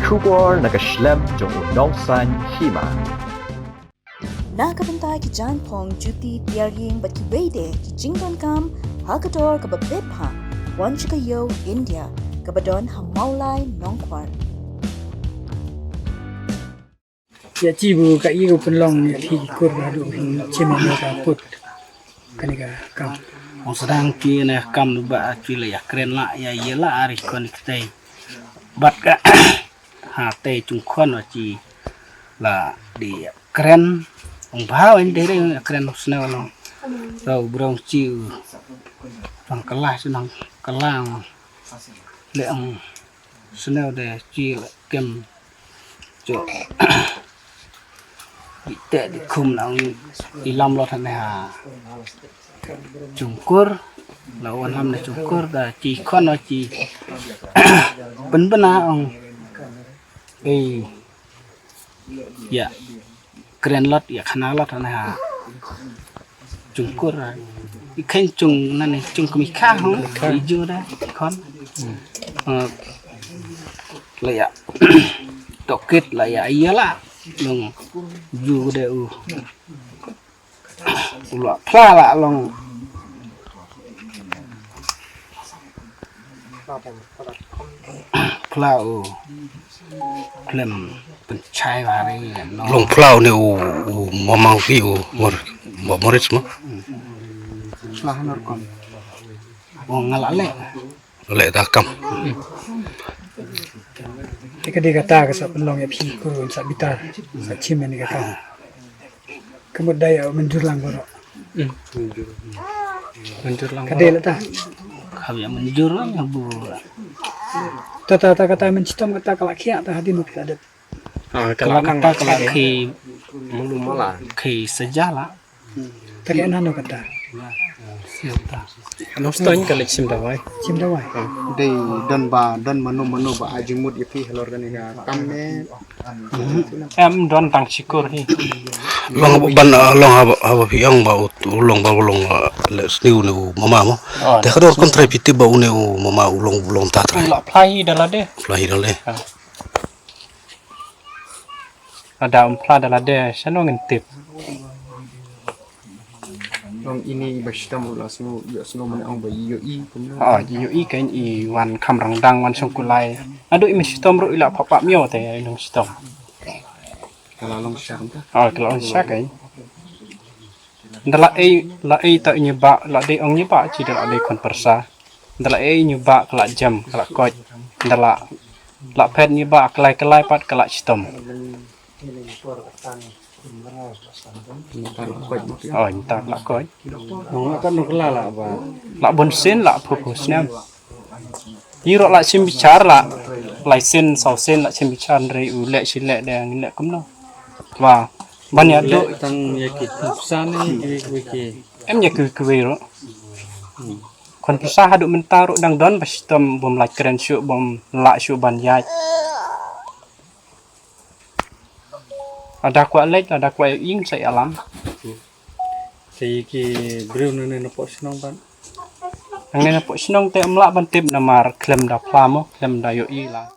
Kubor nakaslem jong unongsan hima. Nakabentai ki janpong juti tiaring bat ki wede ki jingdon kam hakador kababebha wan chikayo India kabadon hamaulai nongkwar. Ya cibu ka iyo penlong ni ki kur adu cime ka put kanika kam. Ang sedang kini kam lupa actually ya keren lah ya iyalah ari konik teh bat ka hati cungkon aci lah di keren ang bahau ini dari keren senang long tau berang ciu bang kelas senang kelang leang senang deh ciu kem jo tidak dikum nang ilam lo tanah ha cungkur lawan ham na cungkur da ci kon no ci ben-bena ong ya keren lot ya khana lot na cungkur ikan cung nani cung kemi kha hong ijo da kon la ya tokit la ya iyalah long ju de ulah pala long plau klem pencai hari long plau ni mamang vi moris mo salah norkon ngalale le takam Tika dia kata sa penlong ya pi kur sa bitar sa cime ni kata. Kamu daya menjur lang goro. menjur lang Kadel ta. kami menjur lang bu Tata kata mencitom kata kalakia ta hadi nu kita adat. kalau kata kalau ki sejalah Tadi nano kata. siapa Nostalnya kalau cim dawai. Cim dawai. Day dan manu ba ajimut ipi halor dan ina kamme. em don tang sikur hi long ban long haba piang ba ulong le sniu ni mama mo te kador kontra piti ba une mama ulong tatra la plai dala de fly dale ada umpla dala de sano ngintip Long ini basta mula sino ya sino man ang ba yo i kumno. yu i kain i wan kam rangdang wan sungkulai adu imi sistem ru ila papa mio te nung sistem Kalalong siya ta. kalau sya kai ndala la ta nyeba la de ong nyeba ci dala de kon persa ndala nyeba kala jam kala koj ndala la pet nyeba kelai pat kala sistem entar la koj Nong kan nong kelala ba. la bonsin la pupusnya yiro la sim bicar la laisen sausen la sim bicar re ule sile dang le kumno wa banyak do Tang yakit sana wiki. em nya ku wiro kon persah hadu mentaru dang don bastom bom la keren syu bom la syu ban yai ada kwa lek ada kwa ing sai alam Say ki brew na na po sinong ban. ang nena po sinong te amla ban tip namar klem da plamo klem da yo i la